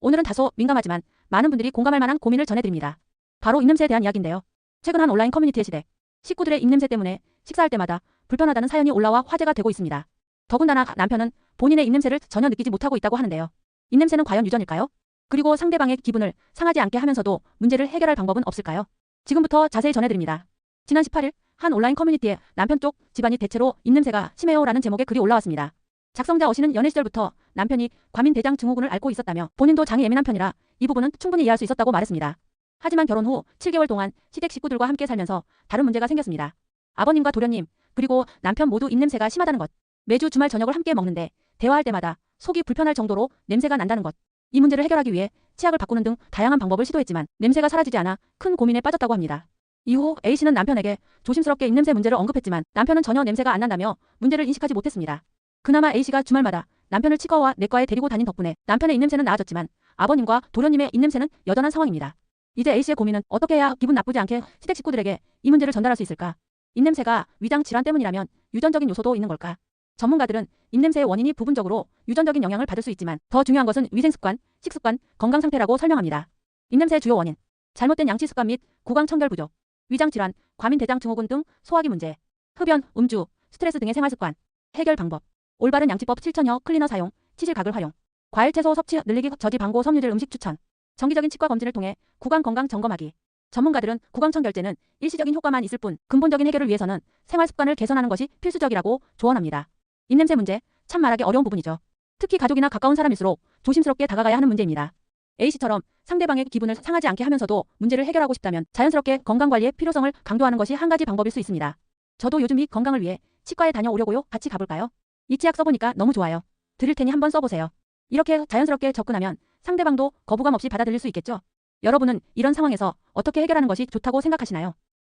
오늘은 다소 민감하지만 많은 분들이 공감할 만한 고민을 전해드립니다. 바로 입냄새에 대한 이야기인데요. 최근 한 온라인 커뮤니티의 시대, 식구들의 입냄새 때문에 식사할 때마다 불편하다는 사연이 올라와 화제가 되고 있습니다. 더군다나 남편은 본인의 입냄새를 전혀 느끼지 못하고 있다고 하는데요. 입냄새는 과연 유전일까요? 그리고 상대방의 기분을 상하지 않게 하면서도 문제를 해결할 방법은 없을까요? 지금부터 자세히 전해드립니다. 지난 18일 한 온라인 커뮤니티에 남편 쪽 집안이 대체로 입냄새가 심해요 라는 제목의 글이 올라왔습니다. 작성자 어씨는 연애 시절부터 남편이 과민대장 증후군을 앓고 있었다며 본인도 장이 예민한 편이라 이 부분은 충분히 이해할 수 있었다고 말했습니다. 하지만 결혼 후 7개월 동안 시댁 식구들과 함께 살면서 다른 문제가 생겼습니다. 아버님과 도련님, 그리고 남편 모두 입냄새가 심하다는 것. 매주 주말 저녁을 함께 먹는데 대화할 때마다 속이 불편할 정도로 냄새가 난다는 것. 이 문제를 해결하기 위해 치약을 바꾸는 등 다양한 방법을 시도했지만 냄새가 사라지지 않아 큰 고민에 빠졌다고 합니다. 이후 A씨는 남편에게 조심스럽게 입냄새 문제를 언급했지만 남편은 전혀 냄새가 안 난다며 문제를 인식하지 못했습니다. 그나마 A씨가 주말마다 남편을 치과와 내과에 데리고 다닌 덕분에 남편의 입냄새는 나아졌지만 아버님과 도련님의 입냄새는 여전한 상황입니다. 이제 A씨의 고민은 어떻게 해야 기분 나쁘지 않게 시댁 식구들에게 이 문제를 전달할 수 있을까? 입냄새가 위장 질환 때문이라면 유전적인 요소도 있는 걸까? 전문가들은 입냄새의 원인이 부분적으로 유전적인 영향을 받을 수 있지만 더 중요한 것은 위생습관, 식습관, 건강 상태라고 설명합니다. 입냄새의 주요 원인, 잘못된 양치 습관 및 구강 청결 부족, 위장 질환, 과민대장 증후군 등 소화기 문제, 흡연, 음주, 스트레스 등의 생활습관, 해결 방법, 올바른 양치법 실천형 클리너 사용, 치실각을 활용, 과일 채소 섭취 늘리기 저지 방고 섬유질 음식 추천, 정기적인 치과 검진을 통해 구강 건강 점검하기. 전문가들은 구강 청결제는 일시적인 효과만 있을 뿐 근본적인 해결을 위해서는 생활 습관을 개선하는 것이 필수적이라고 조언합니다. 입냄새 문제, 참 말하기 어려운 부분이죠. 특히 가족이나 가까운 사람일수록 조심스럽게 다가가야 하는 문제입니다. A씨처럼 상대방의 기분을 상하지 않게 하면서도 문제를 해결하고 싶다면 자연스럽게 건강관리의 필요성을 강조하는 것이 한 가지 방법일 수 있습니다. 저도 요즘 이 건강을 위해 치과에 다녀오려고요. 같이 가볼까요? 이 치약 써보니까 너무 좋아요. 드릴 테니 한번 써보세요. 이렇게 자연스럽게 접근하면 상대방도 거부감 없이 받아들일 수 있겠죠? 여러분은 이런 상황에서 어떻게 해결하는 것이 좋다고 생각하시나요?